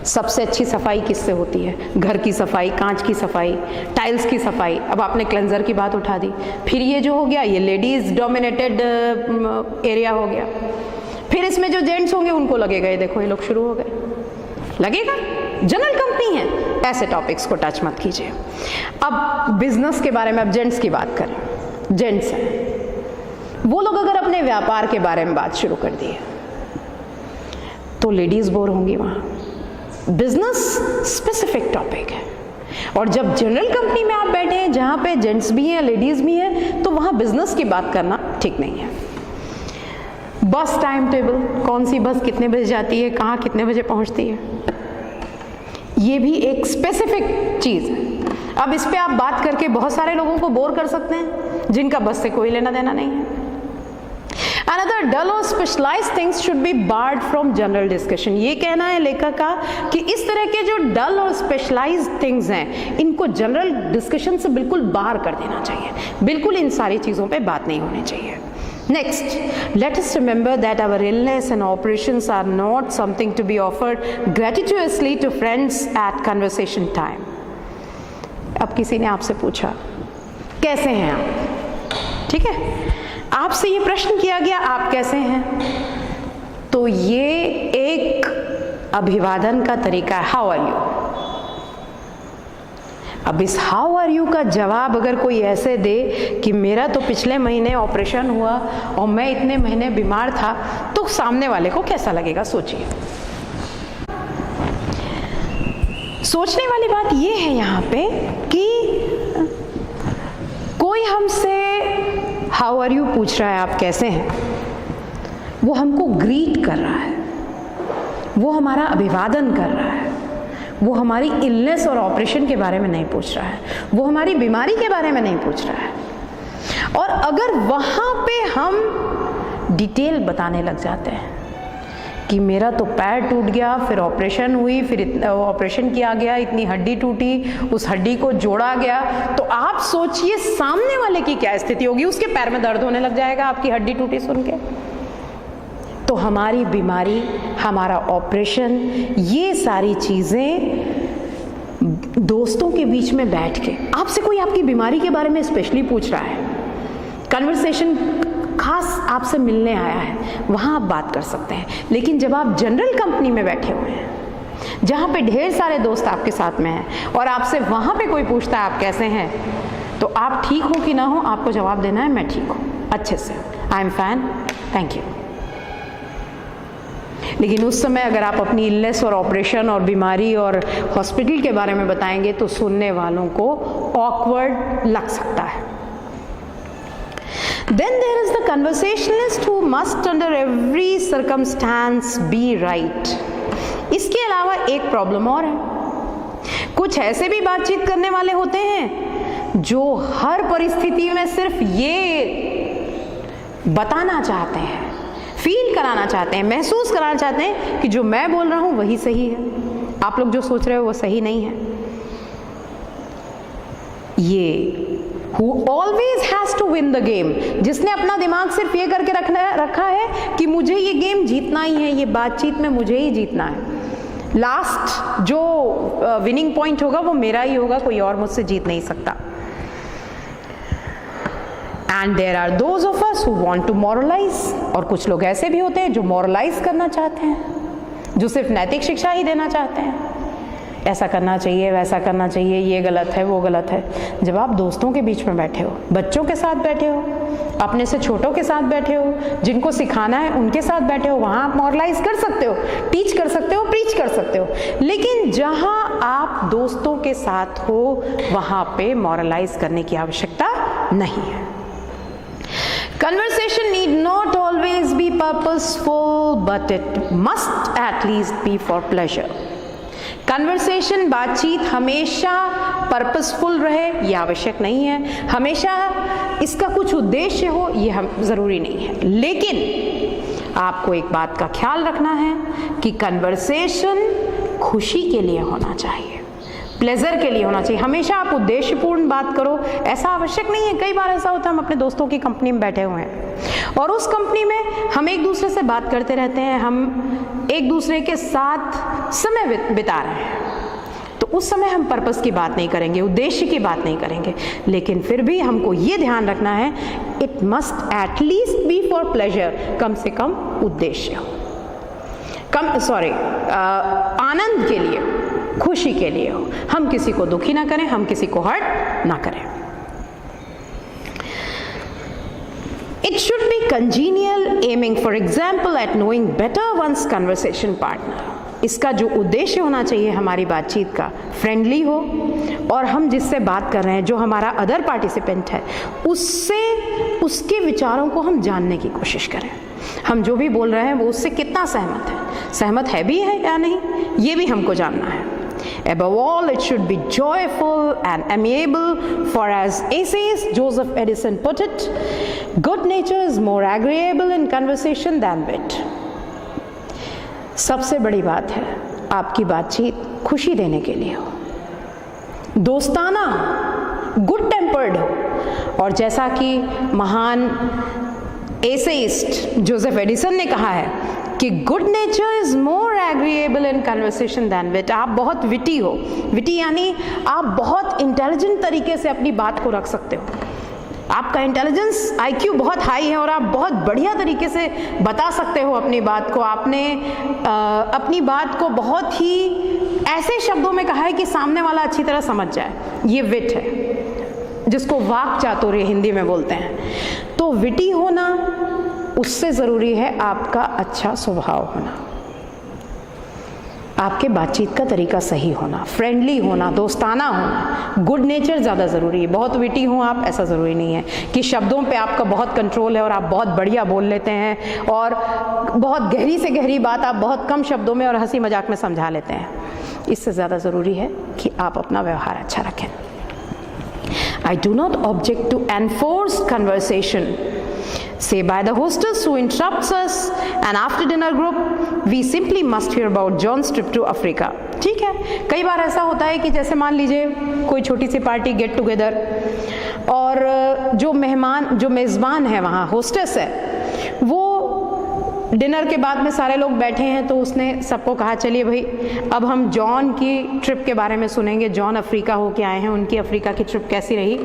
सबसे अच्छी सफाई किससे होती है? घर की सफाई, कांच की सफाई, टाइल्स की सफाई। अब आपने क्लेंजर की बात उठा दी, फिर ये जो हो गया ये लेडीज डोमिनेटेड एरिया हो गया। फिर इसमें जो जेंट्स होंगे उनको लगेगा ये देखो ये लोग शुरू हो गए, लगेगा जनरल कंपनी है, ऐसे टॉपिक्स को टच मत कीजिए। अब बिजनेस के बारे में, अब जेंट्स की बात करें, जेंट्स हैं वो लोग अगर अपने व्यापार के बारे में बात शुरू कर दी तो लेडीज बोर होंगी। वहाँ बिजनेस स्पेसिफिक टॉपिक है, और जब जनरल कंपनी में आप बैठे हैं जहाँ पे जेंट्स भी हैं लेडीज भी हैं, तो वहाँ बिजनेस की बात करना ठीक नहीं है। बस टाइम टेबल, कौन सी बस कितने बजे जाती है, कहाँ कितने बजे पहुँचती है, ये भी एक स्पेसिफिक चीज़ है। अब इस पे आप बात करके बहुत सारे लोगों को बोर कर सकते हैं जिनका बस से कोई लेना देना नहीं है। Another dull or specialized things should be barred from general discussion। ये कहना है लेखक का कि इस तरह के जो डल और स्पेशलाइज्ड थिंग्स हैं इनको जनरल डिस्कशन से बिल्कुल बाहर कर देना चाहिए, बिल्कुल इन सारी चीज़ों पे बात नहीं होनी चाहिए। Next, let us remember that our illness and operations are not something to be offered gratuitously to friends at conversation time। अब किसी ने आपसे पूछा कैसे हैं आप, ठीक है, आपसे ये प्रश्न किया गया आप कैसे हैं, तो ये एक अभिवादन का तरीका है, हाउ आर यू। अब इस हाउ आर यू का जवाब अगर कोई ऐसे दे कि मेरा तो पिछले महीने ऑपरेशन हुआ और मैं इतने महीने बीमार था, तो सामने वाले को कैसा लगेगा सोचिए। सोचने वाली बात ये है यहाँ पे कि कोई हमसे हाउ आर यू पूछ रहा है, आप कैसे हैं, वो हमको ग्रीट कर रहा है, वो हमारा अभिवादन कर रहा है, वो हमारी इलनेस और ऑपरेशन के बारे में नहीं पूछ रहा है, वो हमारी बीमारी के बारे में नहीं पूछ रहा है। और अगर वहाँ पे हम डिटेल बताने लग जाते हैं कि मेरा तो पैर टूट गया, फिर ऑपरेशन हुई, फिर ऑपरेशन किया गया, इतनी हड्डी टूटी, उस हड्डी को जोड़ा गया, तो आप सोचिए सामने वाले की क्या स्थिति होगी। उसके पैर में दर्द होने लग जाएगा आपकी हड्डी टूटी सुन के। तो हमारी बीमारी, हमारा ऑपरेशन, ये सारी चीज़ें दोस्तों के बीच में बैठ के, आपसे कोई आपकी बीमारी के बारे में स्पेशली पूछ रहा है, कन्वर्सेशन खास आपसे मिलने आया है, वहाँ आप बात कर सकते हैं। लेकिन जब आप जनरल कंपनी में बैठे हुए हैं, जहाँ पे ढेर सारे दोस्त आपके साथ में हैं और आपसे वहाँ पे कोई पूछता है आप कैसे हैं, तो आप ठीक हो कि ना हो, आपको जवाब देना है मैं ठीक हूँ, अच्छे से, I am fine, thank you. लेकिन उस समय अगर आप अपनी इलनेस और ऑपरेशन और बीमारी और हॉस्पिटल के बारे में बताएंगे तो सुनने वालों को ऑकवर्ड लग सकता है। Then there is the conversationalist who must under every circumstance be right. इसके अलावा एक प्रॉब्लम और है, कुछ ऐसे भी बातचीत करने वाले होते हैं जो हर परिस्थिति में सिर्फ ये बताना चाहते हैं, फील कराना चाहते हैं, महसूस कराना चाहते हैं कि जो मैं बोल रहा हूं वही सही है, आप लोग जो सोच रहे हो वो सही नहीं है। ये who always has to win the game, जिसने अपना दिमाग सिर्फ ये करके रखा है कि मुझे ये गेम जीतना ही है, ये बातचीत में मुझे ही जीतना है, लास्ट जो विनिंग पॉइंट होगा वो मेरा ही होगा, कोई और मुझसे जीत नहीं सकता। And there are those of us who want to moralize, और कुछ लोग ऐसे भी होते हैं जो moralize करना चाहते हैं, जो सिर्फ नैतिक शिक्षा ही देना चाहते हैं, ऐसा करना चाहिए, वैसा करना चाहिए, ये गलत है, वो गलत है। जब आप दोस्तों के बीच में बैठे हो, बच्चों के साथ बैठे हो, अपने से छोटों के साथ बैठे हो, जिनको सिखाना है उनके साथ बैठे हो, वहाँ आप मॉरलाइज कर सकते हो, टीच कर सकते हो, प्रीच कर सकते हो। लेकिन जहाँ आप दोस्तों के साथ हो वहाँ पे मॉरलाइज करने की आवश्यकता नहीं है। Conversation need not always be purposeful, but it must at least be for pleasure. Conversation, बातचीत हमेशा पर्पसफुल रहे ये आवश्यक नहीं है, हमेशा इसका कुछ उद्देश्य हो ये ज़रूरी नहीं है। लेकिन आपको एक बात का ख्याल रखना है कि कन्वर्सेशन खुशी के लिए होना चाहिए, प्लेजर के लिए होना चाहिए। हमेशा आप उद्देश्यपूर्ण बात करो ऐसा आवश्यक नहीं है। कई बार ऐसा होता है, हम अपने दोस्तों की कंपनी में बैठे हुए हैं और उस कंपनी में हम एक दूसरे से बात करते रहते हैं, हम एक दूसरे के साथ समय बिता रहे हैं, तो उस समय हम पर्पस की बात नहीं करेंगे, उद्देश्य की बात नहीं करेंगे। लेकिन फिर भी हमको ये ध्यान रखना है, it must at least be for pleasure, कम से कम उद्देश्य हो, आनंद के लिए, खुशी के लिए हो। हम किसी को दुखी ना करें, हम किसी को हर्ट ना करें। It should be congenial, aiming for example at knowing better one's conversation partner. इसका जो उद्देश्य होना चाहिए हमारी बातचीत का, फ्रेंडली हो और हम जिससे बात कर रहे हैं, जो हमारा अदर पार्टिसिपेंट है, उससे उसके विचारों को हम जानने की कोशिश करें। हम जो भी बोल रहे हैं वो उससे कितना सहमत है भी है या नहीं, ये भी हमको जानना है। Above all, it should be joyful and amiable, for as essayist Joseph Edison put it, good nature is more agreeable in conversation than wit. सबसे बड़ी बात है आपकी बातचीत खुशी देने के लिए हो, दोस्ताना, गुड टेम्पर्ड हो, और जैसा कि महान एसेइस्ट जोसेफ एडिसन ने कहा है कि good nature is more agreeable in conversation than wit. आप बहुत विटी हो, विटी यानी आप बहुत इंटेलिजेंट तरीके से अपनी बात को रख सकते हो, आपका इंटेलिजेंस IQ बहुत हाई है और आप बहुत बढ़िया तरीके से बता सकते हो अपनी बात को। आपने अपनी बात को बहुत ही ऐसे शब्दों में कहा है कि सामने वाला अच्छी तरह समझ जाए, ये विट है, जिसको वाक चातुर्य हिंदी में बोलते हैं। तो विटी होना, उससे ज़रूरी है आपका अच्छा स्वभाव होना। आपके बातचीत का तरीका सही होना, फ्रेंडली होना, दोस्ताना होना, गुड नेचर ज़्यादा ज़रूरी है। बहुत विटी हों आप, ऐसा ज़रूरी नहीं है कि शब्दों पे आपका बहुत कंट्रोल है और आप बहुत बढ़िया बोल लेते हैं और बहुत गहरी से गहरी बात आप बहुत कम शब्दों में और हंसी मजाक में समझा लेते हैं। इससे ज़्यादा ज़रूरी है कि आप अपना व्यवहार अच्छा रखें। I do not object to enforced conversation, say by the hostess who interrupts us, and after dinner group we simply must hear about John's trip to Africa. ठीक है, कई बार ऐसा होता है कि जैसे मान लीजिए कोई छोटी सी पार्टी गेट टुगेदर और जो मेज़बान है वहाँ होस्टेस है, वो डिनर के बाद में सारे लोग बैठे हैं तो उसने सबको कहा चलिए भाई अब हम जॉन की ट्रिप के बारे में सुनेंगे। जॉन अफ्रीका होके आए हैं, उनकी अफ्रीका की ट्रिप कैसी रही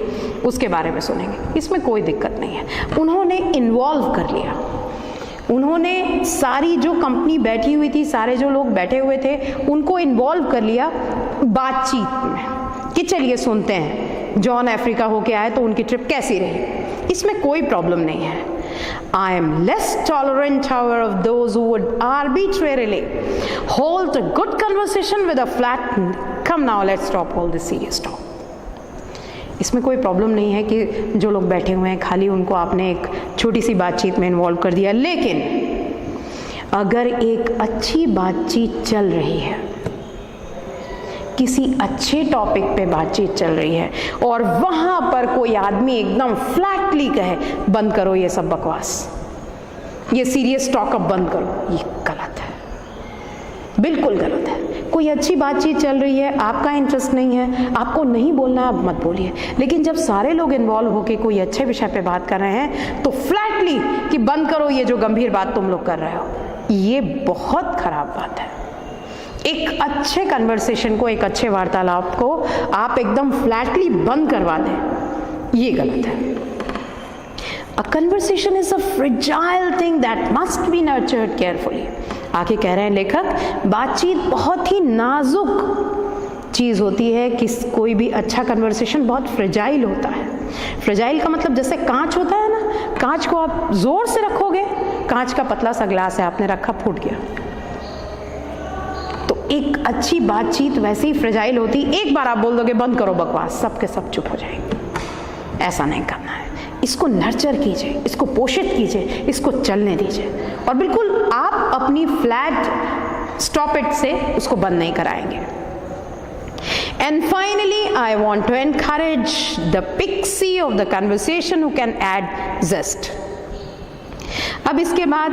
उसके बारे में सुनेंगे। इसमें कोई दिक्कत नहीं है। उन्होंने इन्वॉल्व कर लिया, उन्होंने सारी जो कंपनी बैठी हुई थी, सारे जो लोग बैठे हुए थे उनको इन्वॉल्व कर लिया बातचीत में कि चलिए सुनते हैं जॉन अफ्रीका होके आए तो उनकी ट्रिप कैसी रही। इसमें कोई प्रॉब्लम नहीं है। I am less tolerant, however, of those who would arbitrarily hold a good conversation with a flat "Come now, let's stop all this serious talk." इसमें कोई प्रॉब्लम नहीं है कि जो लोग बैठे हुए हैं खाली उनको आपने एक छोटी सी बातचीत में इन्वॉल्व कर दिया। लेकिन अगर एक अच्छी बातचीत चल रही है, किसी अच्छे टॉपिक पे बातचीत चल रही है और वहाँ पर कोई आदमी एकदम फ्लैटली कहे बंद करो ये सब बकवास, ये सीरियस टॉक अब बंद करो, ये गलत है, बिल्कुल गलत है। कोई अच्छी बातचीत चल रही है, आपका इंटरेस्ट नहीं है, आपको नहीं बोलना, आप मत बोलिए। लेकिन जब सारे लोग इन्वॉल्व होकर कोई अच्छे विषय पे बात कर रहे हैं तो फ्लैटली कि बंद करो ये जो गंभीर बात तुम लोग कर रहे हो, ये बहुत खराब बात है। एक अच्छे कन्वर्सेशन को, एक अच्छे वार्तालाप को आप एकदम फ्लैटली बंद करवा दें, ये गलत है। A conversation is a fragile thing that must be nurtured carefully. आगे कह रहे हैं लेखक, बातचीत बहुत ही नाजुक चीज़ होती है कि कोई भी अच्छा कन्वर्सेशन बहुत फ्रेजाइल होता है। फ्रेजाइल का मतलब जैसे कांच होता है ना, कांच को आप जोर से रखोगे, कांच का पतला सा ग्लास है, आपने रखा, फूट गया। तो एक अच्छी बातचीत वैसे ही फ्रेजाइल होती, एक बार आप बोल दोगे बंद करो बकवास, सब के सब चुप हो जाएंगे। ऐसा नहीं करना है। इसको नर्चर कीजिए, इसको पोषित कीजिए, इसको चलने दीजिए और बिल्कुल आप अपनी फ्लैट स्टॉप इट से उसको बंद नहीं कराएंगे। And finally, I want to encourage the pixie of the conversation who can add zest. अब इसके बाद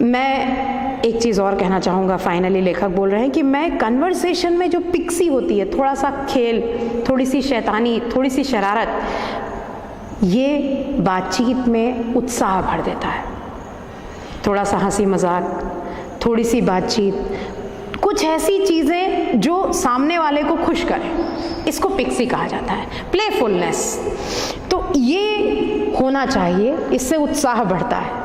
मैं एक चीज़ और कहना चाहूँगा। फाइनली लेखक बोल रहे हैं कि मैं कन्वर्सेशन में जो पिक्सी होती है, थोड़ा सा खेल, थोड़ी सी शैतानी, थोड़ी सी शरारत, ये बातचीत में उत्साह भर देता है। थोड़ा सा हंसी मजाक, थोड़ी सी बातचीत, कुछ ऐसी चीज़ें जो सामने वाले को खुश करें, इसको पिक्सी कहा जाता है, प्लेफुलनेस। तो ये होना चाहिए, इससे उत्साह बढ़ता है।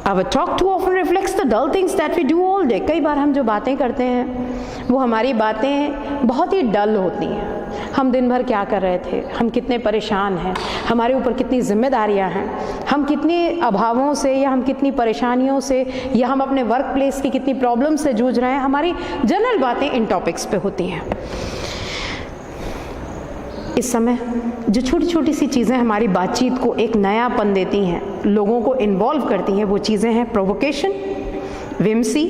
Our talk too often reflects the dull things that we do all day. कई बार हम जो बातें करते हैं वो हमारी बातें बहुत ही डल होती हैं। हम दिन भर क्या कर रहे थे, हम कितने परेशान हैं, हमारे ऊपर कितनी जिम्मेदारियां हैं, हम कितने अभावों से या हम कितनी परेशानियों से या हम अपने वर्क प्लेस की कितनी प्रॉब्लम से जूझ रहे हैं, हमारी जनरल बातें इन टॉपिक्स पे होती हैं। इस समय जो छोटी छोटी सी चीज़ें हमारी बातचीत को एक नयापन देती हैं, लोगों को इन्वॉल्व करती हैं, वो चीज़ें हैं provocation, whimsy,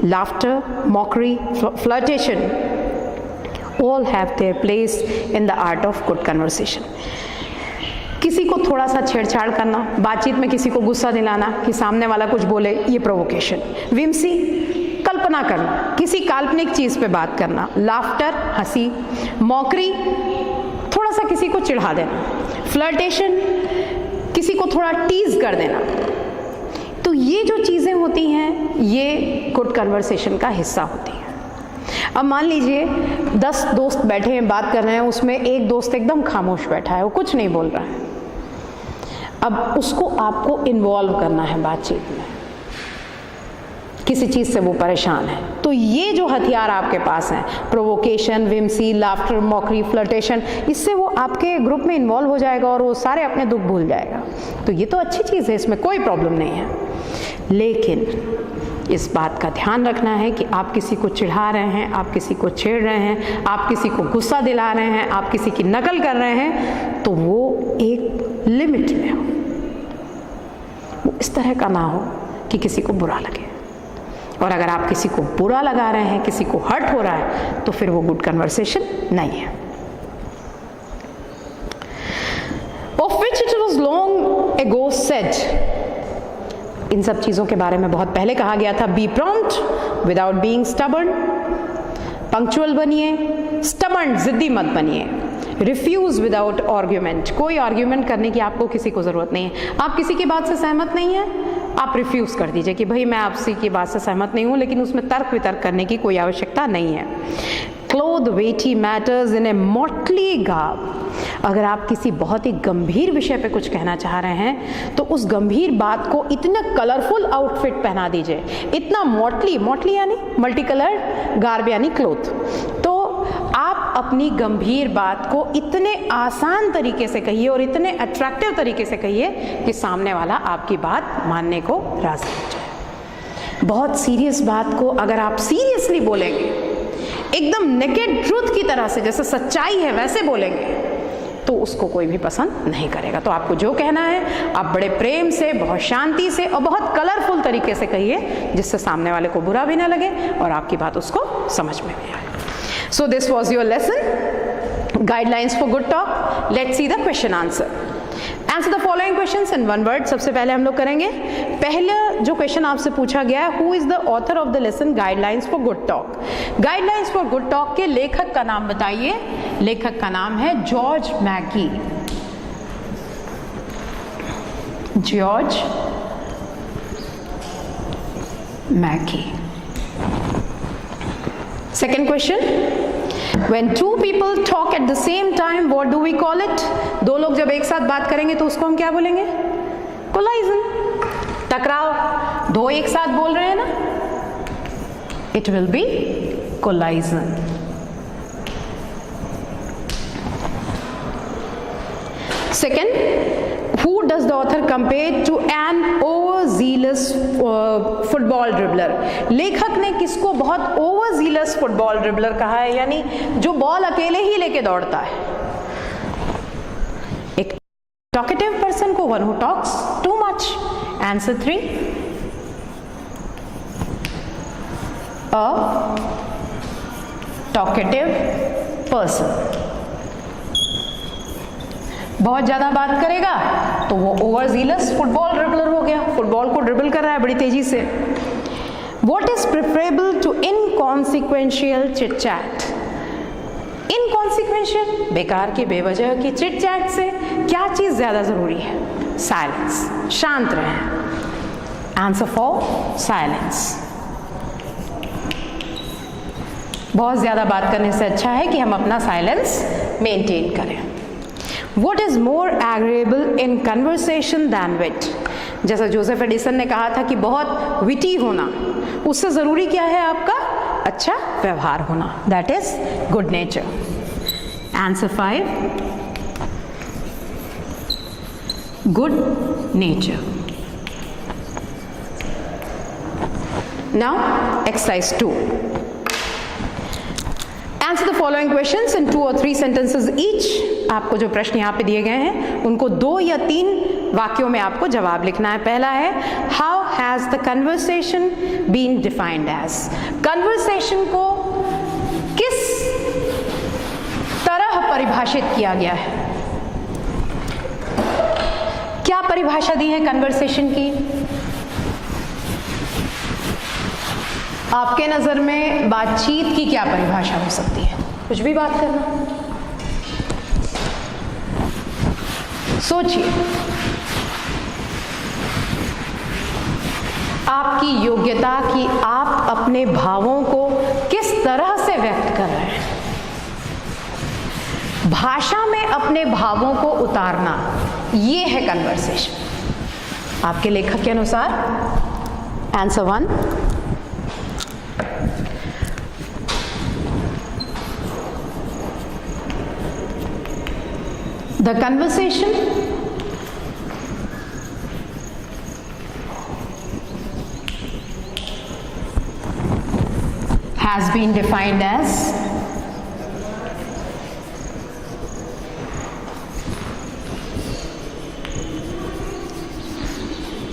laughter, mockery, flirtation. All have their place in the art of good conversation. किसी को थोड़ा सा छेड़छाड़ करना, बातचीत में किसी को गुस्सा दिलाना कि सामने वाला कुछ बोले, ये प्रोवोकेशन। whimsy, कल्पना करना, किसी काल्पनिक चीज़ पे बात करना। लाफ्टर, हंसी। मॉकरी, थोड़ा सा किसी को चिढ़ा देना। फ्लर्टेशन, किसी को थोड़ा टीज कर देना। तो ये जो चीज़ें होती हैं ये गुड कन्वर्सेशन का हिस्सा होती हैं। अब मान लीजिए 10 दोस्त बैठे हैं, बात कर रहे हैं, उसमें एक दोस्त एकदम खामोश बैठा है, वो कुछ नहीं बोल रहा है। अब उसको आपको इन्वॉल्व करना है बातचीत में, किसी चीज़ से वो परेशान है। तो ये जो हथियार आपके पास हैं, प्रोवोकेशन, विम्सी, लाफ्टर, मॉकरी, फ्लर्टेशन, इससे वो आपके ग्रुप में इन्वॉल्व हो जाएगा और वो सारे अपने दुख भूल जाएगा। तो ये तो अच्छी चीज़ है, इसमें कोई प्रॉब्लम नहीं है। लेकिन इस बात का ध्यान रखना है कि आप किसी को चिढ़ा रहे हैं, आप किसी को छेड़ रहे हैं, आप किसी को गुस्सा दिला रहे हैं, आप किसी की नकल कर रहे हैं, तो वो एक लिमिट में हो, वो इस तरह का ना हो कि किसी को बुरा लगे। और अगर आप किसी को बुरा लगा रहे हैं, किसी को हर्ट हो रहा है, तो फिर वो गुड कन्वर्सेशन नहीं है। Of which it was long ago said, इन सब चीज़ों के बारे में बहुत पहले कहा गया था, be prompt without being stubborn, punctual बनिए, स्टबर्न जिद्दी मत बनिए, रिफ्यूज विदाउट आर्ग्यूमेंट, कोई आर्ग्यूमेंट करने की आपको किसी को ज़रूरत नहीं है। आप किसी की बात से सहमत नहीं है, आप रिफ्यूज़ कर दीजिए कि भाई मैं आपसे की बात से सहमत नहीं हूँ, लेकिन उसमें तर्क वितर्क करने की कोई आवश्यकता नहीं है। Clothe weighty matters in a motley garb, अगर आप किसी बहुत ही गंभीर विषय पे कुछ कहना चाह रहे हैं, तो उस गंभीर बात को इतना कलरफुल आउटफिट पहना दीजिए, इतना मॉटली यानी मल्टी कलर्ड, गार्ब यानी क्लोथ, तो आप अपनी गंभीर बात को इतने आसान तरीके से कहिए और इतने अट्रैक्टिव तरीके से कहिए कि सामने वाला आपकी बात मानने को राजी हो जाए। बहुत सीरियस बात को अगर आप सीरियसली बोलेंगे, एकदम नेकेड ट्रूथ की तरह से, जैसे सच्चाई है वैसे बोलेंगे, तो उसको कोई भी पसंद नहीं करेगा। तो आपको जो कहना है आप बड़े प्रेम से, बहुत शांति से और बहुत कलरफुल तरीके से कहिए, जिससे सामने वाले को बुरा भी ना लगे और आपकी बात उसको समझ में भी आए। So this was your lesson, guidelines for good talk. Let's see the question answer. Answer the following questions in one word. सबसे पहले हम लोग करेंगे, पहला जो क्वेश्चन आपसे पूछा गया है, Who is the author of the lesson Guidelines for Good Talk? Guidelines for Good Talk के लेखक का नाम बताइए। लेखक का नाम है George मैकी। George मैकी। Second question, when two people talk at the same time, what do we call it? दो लोग जब एक साथ बात करेंगे तो उसको हम क्या बोलेंगे? कोलाइजन। टकराव, दो एक साथ बोल रहे हैं ना, it will be collision. Second, who does the author compare to an overzealous football dribbler? लेखक ने किसको बहुत overzealous football dribbler कहा है, यानी जो बॉल अकेले ही लेके दौड़ता है। एक talkative person को, one who talks too much. Answer 3, a talkative person. बहुत ज़्यादा बात करेगा तो वो ओवरजीलस फुटबॉल ड्रिबलर हो गया, फुटबॉल को ड्रिबल कर रहा है बड़ी तेजी से। What is preferable to inconsequential chit chat? Inconsequential, बेकार की बेवजह की चिट चैट से क्या चीज़ ज़्यादा ज़रूरी है? साइलेंस, शांत रहें। Answer for silence. बहुत ज़्यादा बात करने से अच्छा है कि हम अपना साइलेंस मेंटेन करें। What is more agreeable in conversation than wit? जैसा जोसेफ एडिसन ने कहा था कि बहुत विटी होना, उससे ज़रूरी क्या है आपका? अच्छा व्यवहार होना, that is good nature. Answer 5, good nature. Now exercise 2. Answer the following questions in 2 or 3 sentences each. आपको जो प्रश्न यहाँ पे दिए गए हैं उनको 2 या 3 वाक्यों में आपको जवाब लिखना है। पहला है, How has the conversation been defined as? Conversation को किस तरह परिभाषित किया गया है? क्या परिभाषा दी है कन्वर्सेशन की? आपके नज़र में बातचीत की क्या परिभाषा हो सकती है? कुछ भी बात करना, सोचिए। आपकी योग्यता कि आप अपने भावों को किस तरह से व्यक्त कर रहे हैं, भाषा में अपने भावों को उतारना, ये है कन्वर्सेशन आपके लेखक के अनुसार। Answer 1, the conversation has been defined as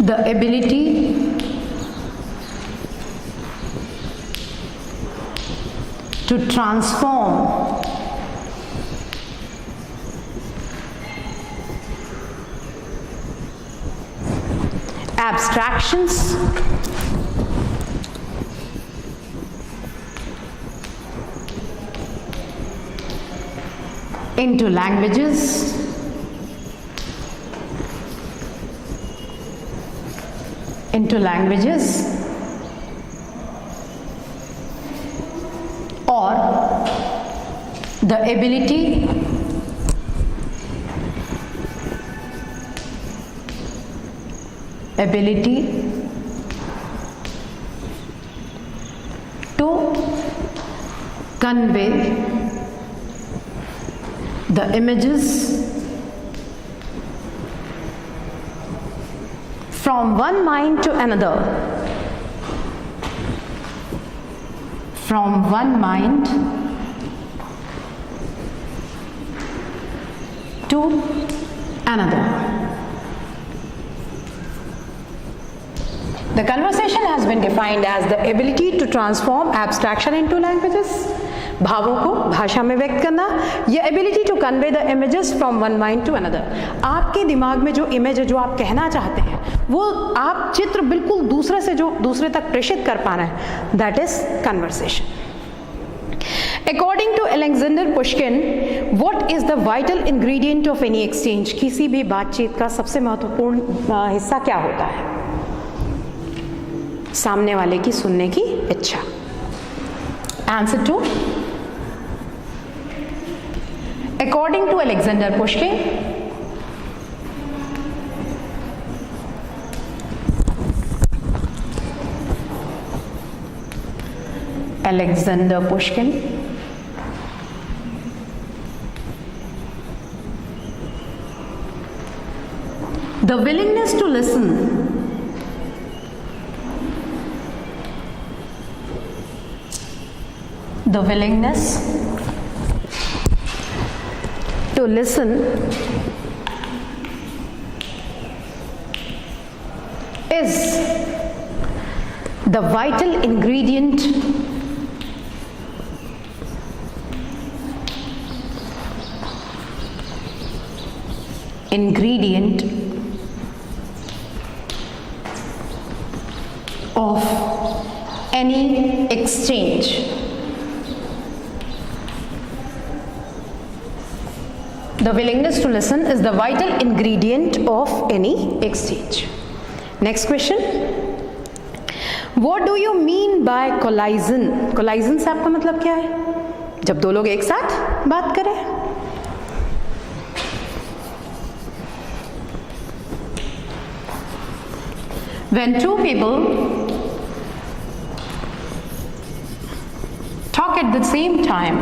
the ability to transform abstractions into languages or the ability to convey the images from one mind to another, from one mind to another. The conversation has been defined as the ability to transform abstraction into languages, भावों को भाषा में व्यक्त करना, या ability to convey the images from one mind to another. आपके दिमाग में जो इमेज है, जो आप कहना चाहते हैं, वो आप चित्र बिल्कुल दूसरे से जो दूसरे तक प्रेषित कर पाना है, that is conversation. According to Alexander Pushkin, what is the vital ingredient of any exchange? किसी भी बातचीत का सबसे महत्वपूर्ण हिस्सा क्या होता है? सामने वाले की सुनने की इच्छा। Answer 2. According to Alexander Pushkin, the willingness to listen is the vital ingredient of any exchange. The willingness to listen is the vital ingredient of any exchange. Next question. What do you mean by collision? Collision से आपका मतलब क्या है? जब दो लोग एक साथ बात करें। When two people talk at the same time,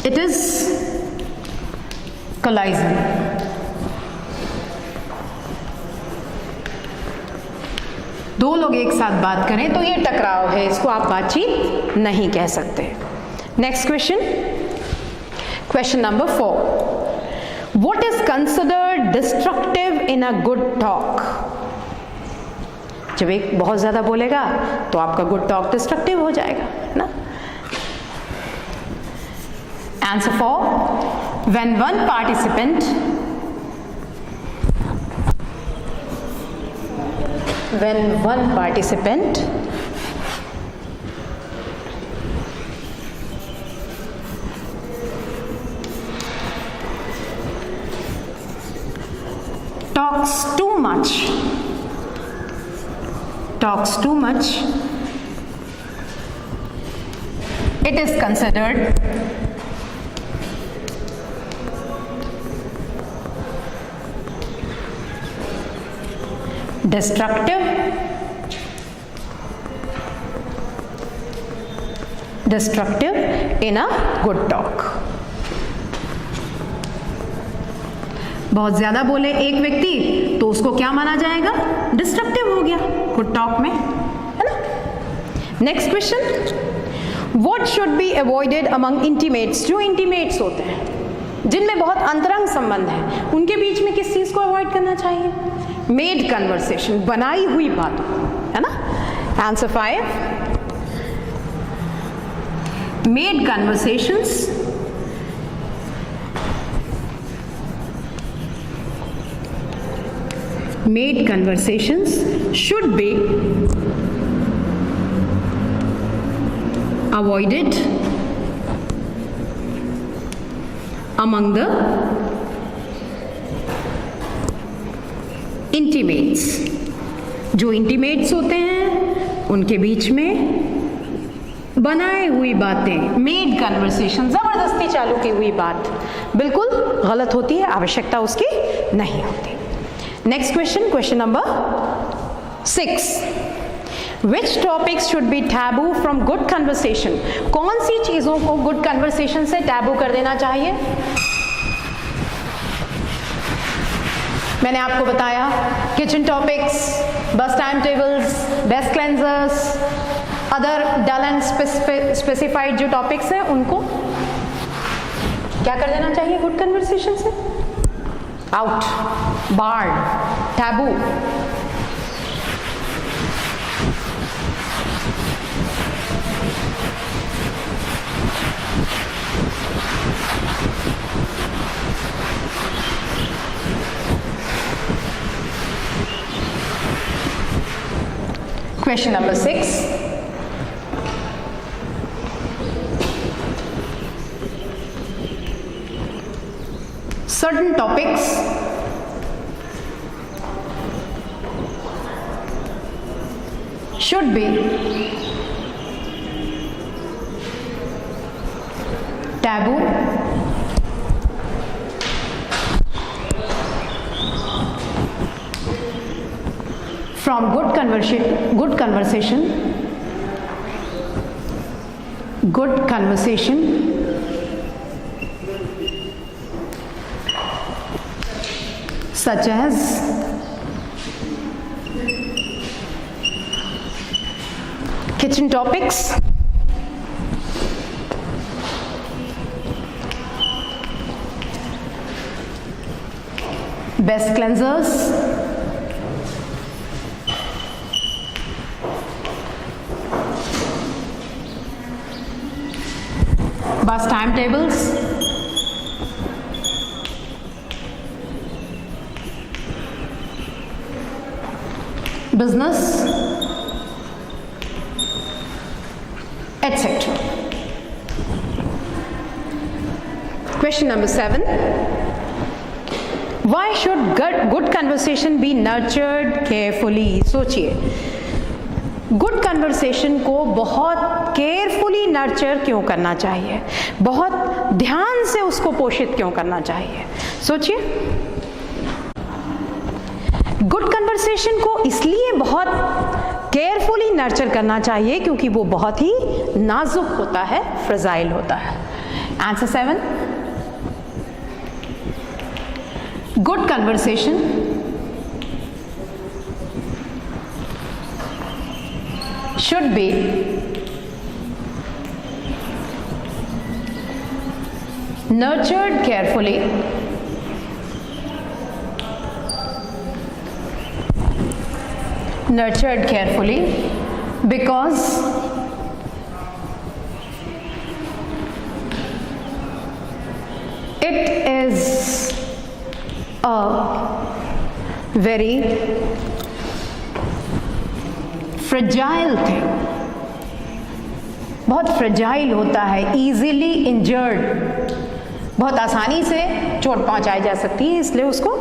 it is collision. दो लोग एक साथ बात करें तो ये टकराव है, इसको आप बातचीत नहीं कह सकते। Next question, question number 4. What is considered destructive in a good talk? जब एक बहुत ज्यादा बोलेगा तो आपका गुड टॉक डिस्ट्रक्टिव हो जाएगा ना। Answer 4. When one participant talks too much, it is considered destructive in a good talk. बहुत ज़्यादा बोले एक व्यक्ति तो उसको क्या माना जाएगा, डिस्ट्रक्टिव हो गया गुड टॉक में, है ना। Next question, what should be avoided among intimates, जो इंटीमेट्स होते हैं जिनमें बहुत अंतरंग संबंध है, उनके बीच में किस चीज़ को अवॉइड करना चाहिए, मेड कन्वर्सेशन, बनाई हुई बातों, है ना। Answer 5, made conversations should be avoided among the intimates, जो इंटीमेट्स होते हैं उनके बीच में बनाई हुई बातें, मेड कन्वर्सेशन, जबरदस्ती चालू की हुई बात बिल्कुल गलत होती है, आवश्यकता उसकी नहीं होती। Next question, question number 6, which topics should be taboo from good conversation, कौन सी चीजों को गुड कन्वर्सेशन से टैबू कर देना चाहिए। मैंने आपको बताया kitchen topics, bus time tables, best cleansers, other dull and specified जो टॉपिक्स हैं उनको क्या कर देना चाहिए गुड कन्वर्सेशन से, out, barred, taboo. Question number 6, certain topics should be taboo from good conversation such as kitchen topics, best cleansers, bus timetables, business, etc. Question number 7, why should good conversation be nurtured carefully? सोचिए, good conversation को बहुत carefully nurture क्यों करना चाहिए, बहुत ध्यान से उसको पोषित क्यों करना चाहिए। सोचिए, गुड कन्वर्सेशन को इसलिए बहुत केयरफुली नर्चर करना चाहिए क्योंकि वो बहुत ही नाजुक होता है, फ्रजाइल होता है। Answer 7, good conversation should be nurtured carefully because it is a very fragile thing, बहुत फ्रेजाइल होता है, इजीली इंजर्ड, बहुत आसानी से चोट पहुंचाई जा सकती है, इसलिए उसको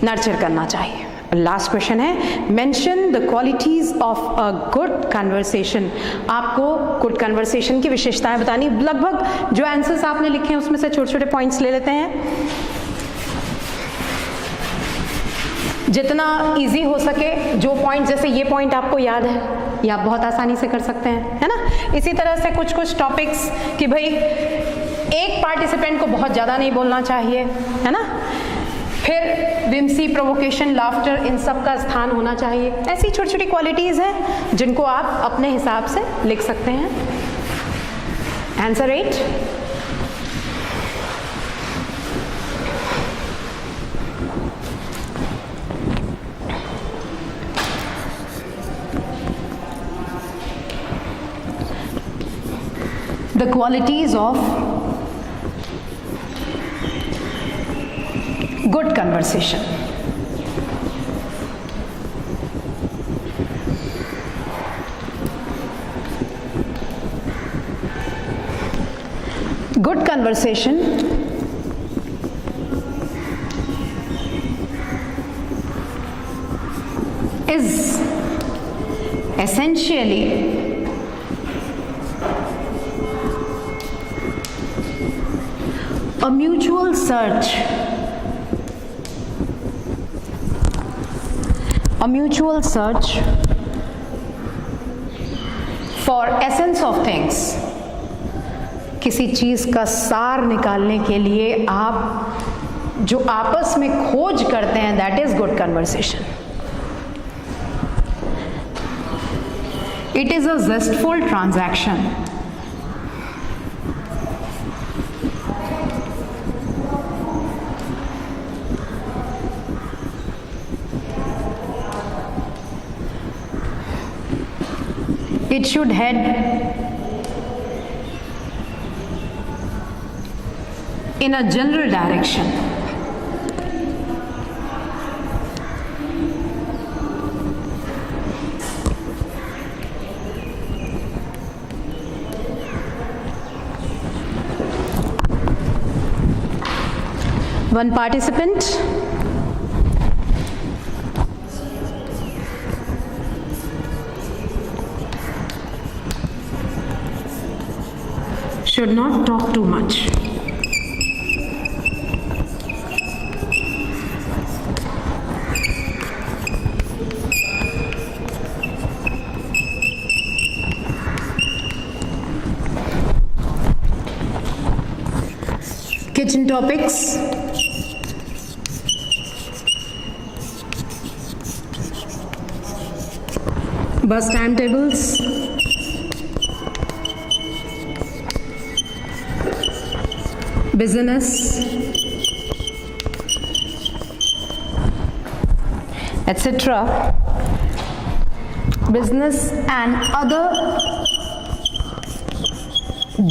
नर्चर करना चाहिए। लास्ट क्वेश्चन है, mention the qualities of a good conversation. आपको गुड कन्वर्सेशन की विशेषताएं बतानी। लगभग जो आंसर्स आपने लिखे हैं उसमें से छोटे छोटे पॉइंट्स ले लेते हैं, जितना इजी हो सके। जो पॉइंट, जैसे ये पॉइंट आपको याद है, ये आप बहुत आसानी से कर सकते हैं, है ना। इसी तरह से कुछ कुछ टॉपिक्स कि भाई एक पार्टिसिपेंट को बहुत ज़्यादा नहीं बोलना चाहिए, है ना। फिर विमसी, प्रोवोकेशन, लाफ्टर, इन सब का स्थान होना चाहिए। ऐसी छोटी छोटी क्वालिटीज़ हैं जिनको आप अपने हिसाब से लिख सकते हैं। Answer 8। The qualities of good conversation. Good conversation is essentially a mutual search, for essence of things. किसी चीज़ का सार निकालने के लिए आप जो आपस में खोज करते हैं, that is good conversation. It is a zestful transaction. It should head in a general direction. One participant. Should not talk too much. Kitchen topics. Bus timetables. Business, etc. Business and other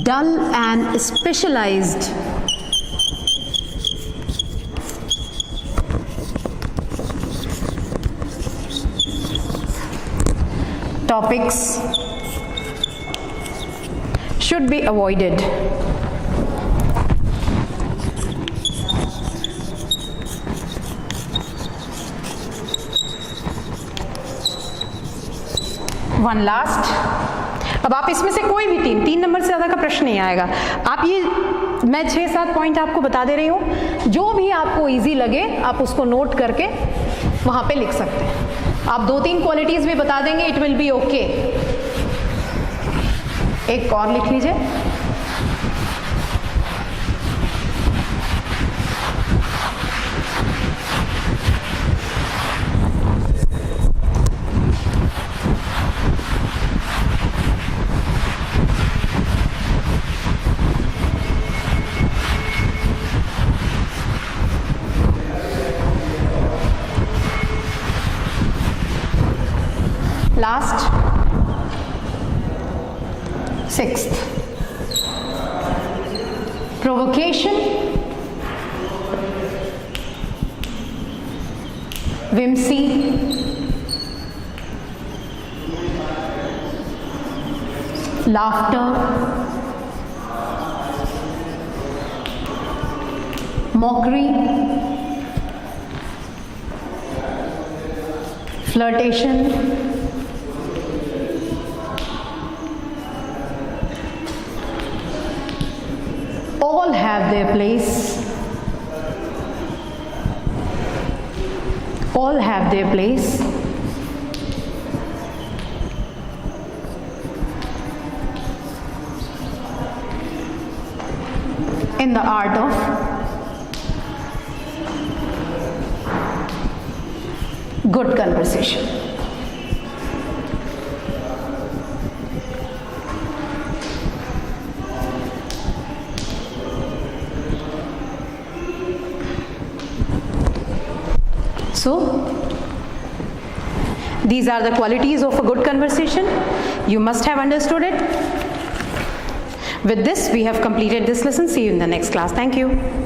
dull and specialized topics should be avoided. One last. अब आप इसमें से कोई भी 3 number से ज़्यादा का प्रश्न नहीं आएगा. आप ये मैं 6-7 पॉइंट आपको बता दे रही हूँ, जो भी आपको इजी लगे आप उसको नोट करके वहाँ पे लिख सकते हैं. आप 2-3 क्वालिटीज़ भी बता देंगे, इट विल बी ओके. एक और लिख लीजिए. Last, 6th, provocation, whimsy, laughter, mockery, flirtation, all have their place. All have their place. In the art of good conversation. So, these are the qualities of a good conversation. You must have understood it. With this, we have completed this lesson. See you in the next class. Thank you.